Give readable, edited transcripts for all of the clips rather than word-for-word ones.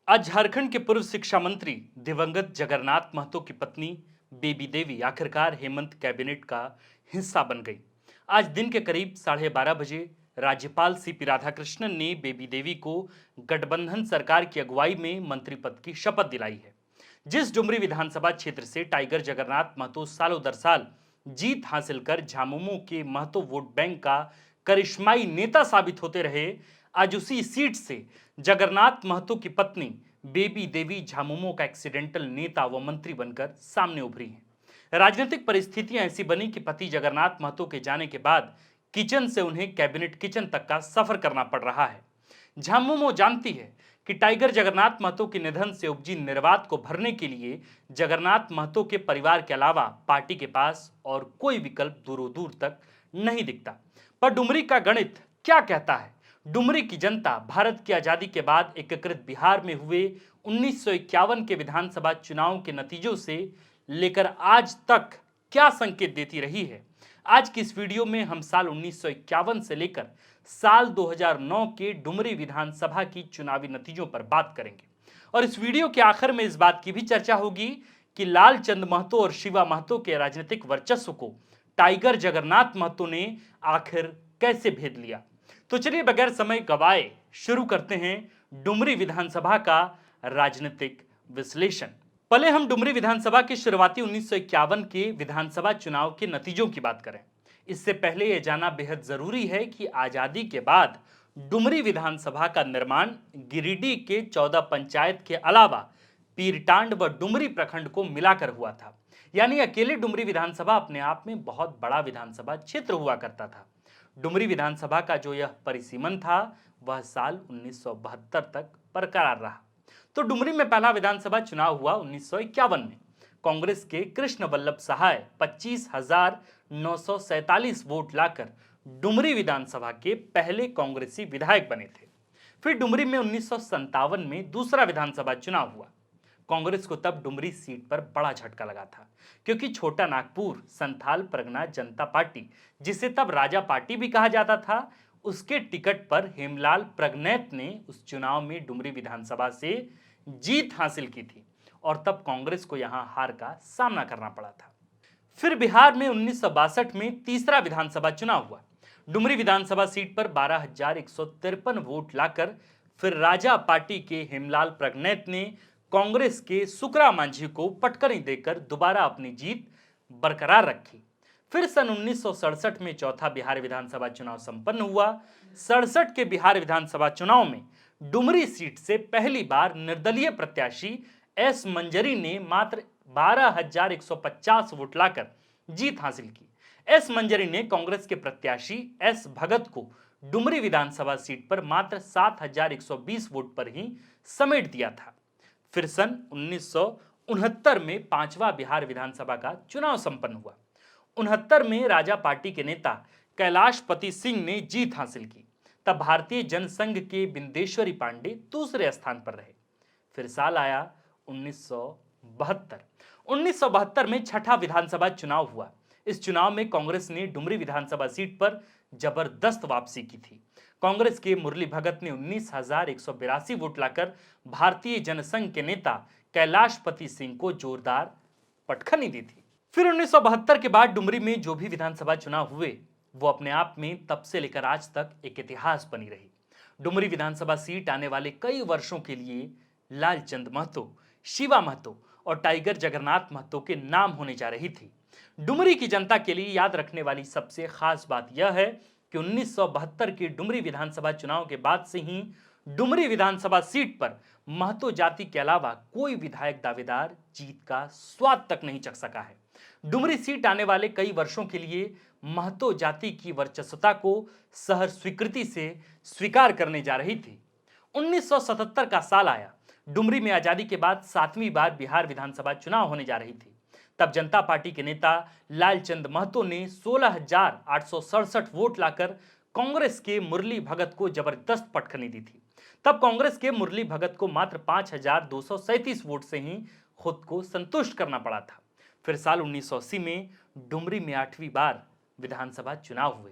आज झारखंड के पूर्व शिक्षा मंत्री दिवंगत जगन्नाथ महतो की पत्नी बेबी देवी आखिरकार हेमंत कैबिनेट का हिस्सा बन गई। आज दिन के करीब 12:30 बजे राज्यपाल सीपी राधाकृष्णन ने बेबी देवी को गठबंधन सरकार की अगुवाई में मंत्री पद की शपथ दिलाई है। जिस डुमरी विधानसभा क्षेत्र से टाइगर जगन्नाथ महतो सालों दर साल जीत हासिल कर झामुमो के महतो वोट बैंक का करिश्माई नेता साबित होते रहे, आज उसी सीट से जगन्नाथ महतो की पत्नी बेबी देवी झामुमो का एक्सीडेंटल नेता व मंत्री बनकर सामने उभरी हैं। राजनीतिक परिस्थितियां ऐसी बनी कि पति जगन्नाथ महतो के जाने के बाद किचन से उन्हें कैबिनेट किचन तक का सफर करना पड़ रहा है। झामुमो जानती है कि टाइगर जगन्नाथ महतो के निधन से उपजी निर्वात को भरने के लिए जगन्नाथ महतो के परिवार के अलावा पार्टी के पास और कोई विकल्प दूरों दूर तक नहीं दिखता। पर डुमरी का गणित क्या कहता है? डुमरी की जनता भारत की आजादी के बाद एकीकृत बिहार में हुए 1951 के विधानसभा चुनाव के नतीजों से लेकर आज तक क्या संकेत देती रही है? आज की इस वीडियो में हम साल 1951 से लेकर साल 2009 के डुमरी विधानसभा की चुनावी नतीजों पर बात करेंगे और इस वीडियो के आखिर में इस बात की भी चर्चा होगी कि लालचंद महतो और शिवा महतो के राजनीतिक वर्चस्व को टाइगर जगन्नाथ महतो ने आखिर कैसे भेद लिया। तो चलिए बगैर समय गवाए शुरू करते हैं डुमरी विधानसभा का राजनीतिक विश्लेषण। पहले हम डुमरी विधानसभा के शुरुआती 1951 के विधानसभा चुनाव के नतीजों की बात करें। इससे पहले यह जानना बेहद जरूरी है कि आजादी के बाद डुमरी विधानसभा का निर्माण गिरिडीह के 14 पंचायत के अलावा पीरटांड व डुमरी प्रखंड को मिलाकर हुआ था। यानी अकेले डुमरी विधानसभा अपने आप में बहुत बड़ा विधानसभा क्षेत्र हुआ करता था। डुमरी विधानसभा का जो यह परिसीमन था वह साल 1972 तक बरकरार रहा। तो डुमरी में पहला विधानसभा चुनाव हुआ 1951 में। कांग्रेस के कृष्ण वल्लभ सहाय 25,947 वोट लाकर डुमरी विधानसभा के पहले कांग्रेसी विधायक बने थे। फिर डुमरी में 1957 में दूसरा विधानसभा चुनाव हुआ। कांग्रेस को तब डुमरी सीट पर बड़ा झटका लगा था, क्योंकि छोटा नागपुर संथाल परगना जनता पार्टी, जिसे तब राजा पार्टी भी कहा जाता था, उसके टिकट पर हेमलाल प्रगनैत ने उस चुनाव में डुमरी विधानसभा से जीत हासिल की थी और तब कांग्रेस को यहां हार का सामना करना पड़ा था। फिर बिहार में 1962 में तीसरा विधानसभा चुनाव हुआ। डुमरी विधानसभा सीट पर 12,153 वोट लाकर फिर राजा पार्टी के हेमलाल प्रगनैत ने कांग्रेस के सुकरा मांझी को पटकनी देकर दोबारा अपनी जीत बरकरार रखी। फिर सन 1967 में चौथा बिहार विधानसभा चुनाव संपन्न हुआ। 67 के बिहार विधानसभा चुनाव में डुमरी सीट से पहली बार निर्दलीय प्रत्याशी एस मंजरी ने मात्र 12,150 वोट लाकर जीत हासिल की। एस मंजरी ने कांग्रेस के प्रत्याशी एस भगत को डुमरी विधानसभा सीट पर मात्र 7,120 वोट पर ही समेट दिया था। फिर सन 1969 में पांचवा बिहार विधानसभा का चुनाव संपन्न हुआ। 69 में राजा पार्टी के नेता कैलाशपति सिंह ने जीत हासिल की। तब भारतीय जनसंघ के बिंदेश्वरी पांडे दूसरे स्थान पर रहे। फिर साल आया 1972। 1972 में छठा विधानसभा चुनाव हुआ। इस चुनाव में कांग्रेस ने डुमरी विधानसभा सीट पर जबरदस्त वापसी की थी। कांग्रेस के मुरली भगत ने 19,182 वोट लाकर भारतीय जनसंघ के नेता कैलाशपति सिंह को जोरदार पटखनी दी थी। फिर 1972 के बाद डुमरी में जो भी विधानसभा चुनाव हुए वो अपने आप में तब से लेकर आज तक एक इतिहास बनी रही। डुमरी विधानसभा सीट आने वाले कई वर्षों के लिए लालचंद महतो, शिवा महतो और टाइगर जगन्नाथ महतो के नाम होने जा रही थी। डुमरी की जनता के लिए याद रखने वाली सबसे खास बात यह है कि 1972 के डुमरी विधानसभा चुनाव के बाद से ही डुमरी विधानसभा सीट पर महतो जाति के अलावा कोई विधायक दावेदार जीत का स्वाद तक नहीं चख सका है। डुमरी सीट आने वाले कई वर्षों के लिए महतो जाति की वर्चस्वता को सहर स्वीकृति से स्वीकार करने जा रही थी। 1977 का साल आया। डुमरी में आजादी के बाद 7वीं बार बिहार विधानसभा चुनाव होने जा रही थी। तब जनता पार्टी के नेता लालचंद महतो ने 16,867 वोट लाकर कांग्रेस के मुरली भगत को जबरदस्त पटखनी दी थी। तब कांग्रेस के मुरली भगत को मात्र 5,237 वोट से ही खुद को संतुष्ट करना पड़ा था। फिर साल 1980 में डुमरी में 8वीं बार विधानसभा चुनाव हुए।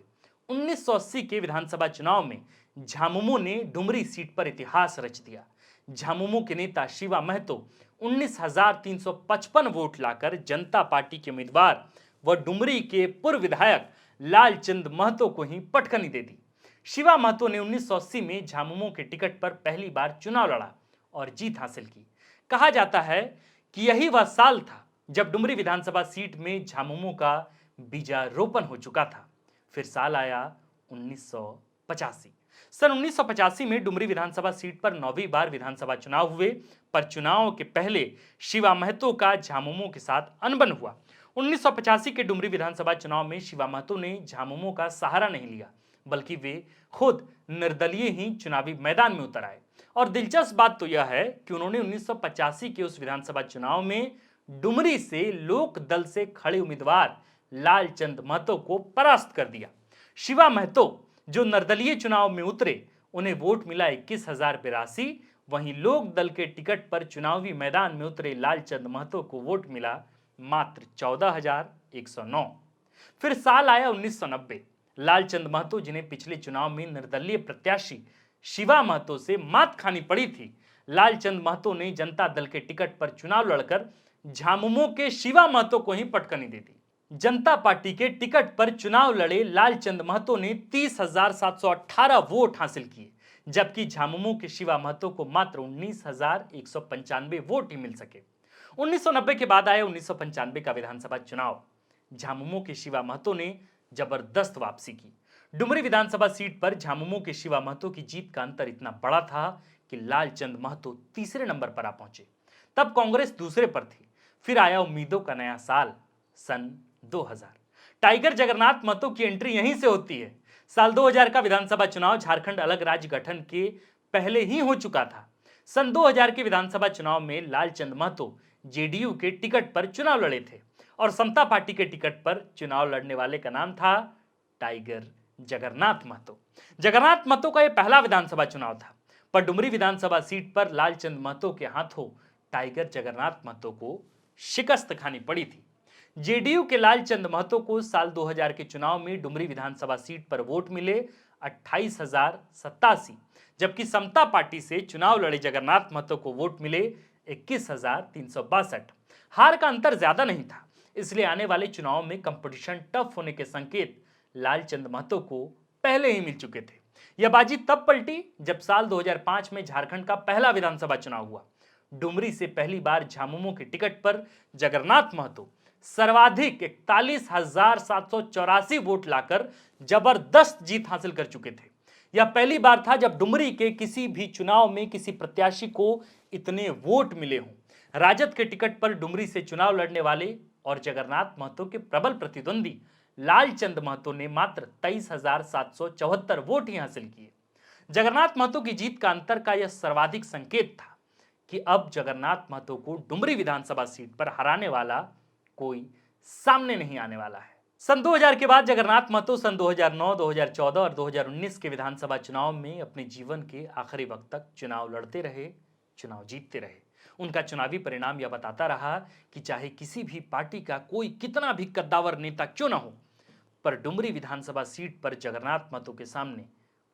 1980 के विधानसभा चुनाव में झामुमो ने डुमरी सीट पर इतिहास रच दिया। झामुमो के नेता शिवा महतो 19,355 वोट लाकर जनता पार्टी के उम्मीदवार व डुमरी के पूर्व विधायक लालचंद महतो को ही पटखनी दे दी। शिवा महतो ने 1980 में झामुमो के टिकट पर पहली बार चुनाव लड़ा और जीत हासिल की। कहा जाता है कि यही वह साल था जब डुमरी विधानसभा सीट में झामुमो का बीजारोपण हो चुका था। फिर साल आया 1985। सन 1985 में डुमरी विधानसभा सीट पर 9वीं बार विधानसभा चुनाव हुए, पर चुनाव के पहले शिवा महतो का झामुमो के साथ अनबन हुआ। 1985 के डुमरी विधानसभा चुनाव में शिवा महतो ने झामुमो का सहारा नहीं लिया, बल्कि वे खुद निर्दलीय ही चुनावी मैदान में उतर आए। और दिलचस्प बात तो यह है कि उन्होंने 1985 के उस विधानसभा चुनाव में डुमरी से लोक दल से खड़े उम्मीदवार लालचंद महतो को परास्त कर दिया। शिवा महतो जो निर्दलीय चुनाव में उतरे, उन्हें वोट मिला 21,082। वहीं लोक दल के टिकट पर चुनावी मैदान में उतरे लालचंद महतो को वोट मिला मात्र 14,109। फिर साल आया 1990। लालचंद महतो, जिन्हें पिछले चुनाव में निर्दलीय प्रत्याशी शिवा महतो से मात खानी पड़ी थी, लालचंद महतो ने जनता दल के टिकट पर चुनाव लड़कर झामुमो के शिवा महतो को ही पटखनी दे दी। जनता पार्टी के टिकट पर चुनाव लड़े लालचंद महतो ने 30,718 वोट हासिल किए, जबकि झामुमो के शिवा महतो को मात्र 19,195 वोट ही मिल सके। 1990 के बाद आए 1995 का विधानसभा चुनाव। झामुमो के शिवा महतो ने जबरदस्त वापसी की। डुमरी विधानसभा सीट पर झामुमो के शिवा महतो की जीत का अंतर इतना बड़ा था कि लालचंद महतो तीसरे नंबर पर आ पहुंचे। तब कांग्रेस दूसरे पर थी। फिर आया उम्मीदों का नया साल, सन 2000। टाइगर जगन्नाथ महतो की एंट्री यहीं से होती है। साल 2000 का विधानसभा चुनाव झारखंड अलग राज्य गठन के पहले ही हो चुका था। सन 2000 के विधानसभा चुनाव में लालचंद महतो जेडीयू के टिकट पर चुनाव लड़े थे और समता पार्टी के टिकट पर चुनाव लड़ने वाले का नाम था टाइगर जगन्नाथ महतो। जगन्नाथ महतो का यह पहला विधानसभा चुनाव था, पर डुमरी विधानसभा सीट पर लालचंद महतो के हाथों टाइगर जगन्नाथ महतो को शिकस्त खानी पड़ी थी। जेडीयू के लालचंद महतो को साल 2000 के चुनाव में डुमरी विधानसभा सीट पर वोट मिले 28,087, जबकि समता पार्टी से चुनाव लड़े जगन्नाथ महतो को वोट मिले 21,362। हार का अंतर ज्यादा नहीं था, इसलिए आने वाले चुनाव में कंपटीशन टफ होने के संकेत लालचंद महतो को पहले ही मिल चुके थे। यह बाजी तब पलटी जब साल 2005 में झारखंड का पहला विधानसभा चुनाव हुआ। डुमरी से पहली बार झामुमो के टिकट पर जगन्नाथ महतो सर्वाधिक 41,784 वोट लाकर जबरदस्त जीत हासिल कर चुके थे। यह पहली बार था जब डुमरी के किसी भी चुनाव में किसी प्रत्याशी को इतने वोट मिले हों। राजद के टिकट पर डुमरी से चुनाव लड़ने वाले और जगन्नाथ महतो के प्रबल प्रतिद्वंदी लालचंद महतो ने मात्र 23,774 वोट ही हासिल किए। जगन्नाथ महतो की जीत का अंतर का यह सर्वाधिक संकेत था कि अब जगन्नाथ महतो को डुमरी विधानसभा सीट पर हराने वाला कोई सामने नहीं आने वाला है। सन 2000 के बाद जगन्नाथ महतो सन 2009, 2014 और 2019 के विधानसभा चुनाव में अपने जीवन के आखिरी वक्त तक चुनाव लड़ते रहे, चुनाव जीतते रहे। उनका चुनावी परिणाम यह बताता रहा कि चाहे किसी भी पार्टी का कोई कितना भी कद्दावर नेता क्यों ना हो, पर डुमरी विधानसभा सीट पर जगन्नाथ महतो के सामने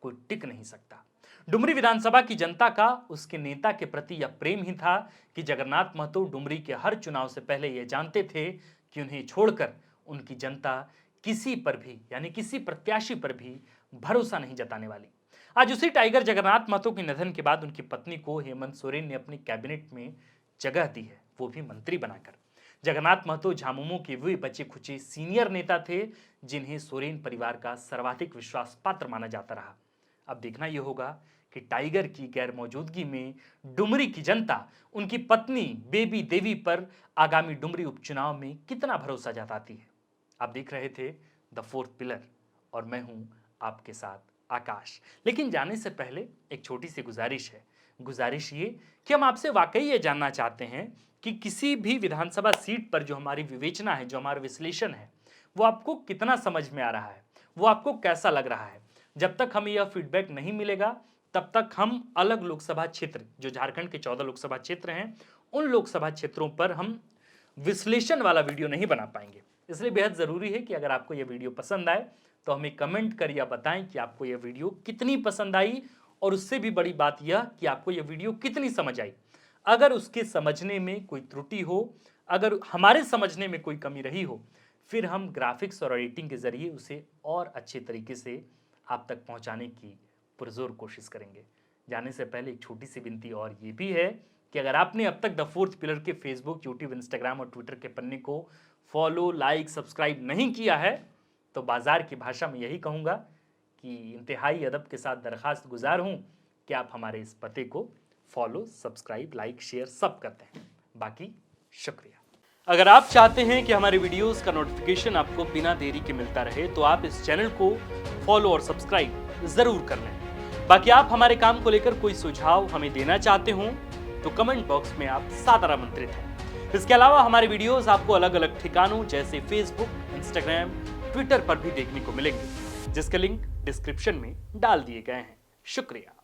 कोई टिक नहीं सकता। डुमरी विधानसभा की जनता का उसके नेता के प्रति यह प्रेम ही था कि जगन्नाथ महतो डुमरी के हर चुनाव से पहले यह जानते थे कि उन्हें छोड़कर उनकी जनता किसी पर भी, यानी किसी प्रत्याशी पर भी भरोसा नहीं जताने वाली। आज उसी टाइगर जगन्नाथ महतो के निधन के बाद उनकी पत्नी को हेमंत सोरेन ने अपनी कैबिनेट में जगह दी है, वो भी मंत्री बनाकर। जगन्नाथ महतो झामुमो के वे बचे खुचे सीनियर नेता थे जिन्हें सोरेन परिवार का सर्वाधिक विश्वास पात्र माना जाता रहा। अब देखना यह होगा कि टाइगर की गैर मौजूदगी में डुमरी की जनता उनकी पत्नी बेबी देवी पर आगामी डुमरी उपचुनाव में कितना भरोसा जताती है। आप देख रहे थे द फोर्थ पिलर और मैं हूं आपके साथ आकाश। लेकिन जाने से पहले एक छोटी सी गुजारिश है। गुजारिश ये कि हम आपसे वाकई ये जानना चाहते हैं कि किसी भी विधानसभा सीट पर जो हमारी विवेचना है, जो हमारा विश्लेषण है, वो आपको कितना समझ में आ रहा है, वो आपको कैसा लग रहा है। जब तक हमें यह फीडबैक नहीं मिलेगा तब तक हम अलग लोकसभा क्षेत्र, जो झारखंड के 14 लोकसभा क्षेत्र हैं, उन लोकसभा क्षेत्रों पर हम विश्लेषण वाला वीडियो नहीं बना पाएंगे। इसलिए बेहद जरूरी है कि अगर आपको यह वीडियो पसंद आए तो हमें कमेंट कर या बताएं कि आपको यह वीडियो कितनी पसंद आई और उससे भी बड़ी बात यह कि आपको यह वीडियो कितनी समझ आई। अगर उसके समझने में कोई त्रुटि हो, अगर हमारे समझने में कोई कमी रही हो, फिर हम ग्राफिक्स और एडिटिंग के जरिए उसे और अच्छे तरीके से आप तक पहुंचाने की पुरजोर कोशिश करेंगे। जाने से पहले एक छोटी सी विनती और ये भी है कि अगर आपने अब तक द फोर्थ पिलर के फेसबुक, यूट्यूब, इंस्टाग्राम और ट्विटर के पन्ने को फॉलो, लाइक, सब्सक्राइब नहीं किया है तो बाजार की भाषा में यही कहूँगा कि इंतहाई अदब के साथ दरखास्त गुजार हूँ कि आप हमारे इस पते को फॉलो, सब्सक्राइब, लाइक, शेयर सब करते हैं। बाकी शुक्रिया। अगर आप चाहते हैं कि हमारे वीडियोस का नोटिफिकेशन आपको बिना देरी के मिलता रहे तो आप इस चैनल को फॉलो और सब्सक्राइब जरूर कर लें। बाकी आप हमारे काम को लेकर कोई सुझाव हमें देना चाहते हो तो कमेंट बॉक्स में आप सादर आमंत्रित हैं। इसके अलावा हमारे वीडियोस आपको अलग अलग ठिकानों जैसे फेसबुक, इंस्टाग्राम, ट्विटर पर भी देखने को मिलेंगे, जिसके लिंक डिस्क्रिप्शन में डाल दिए गए हैं। शुक्रिया।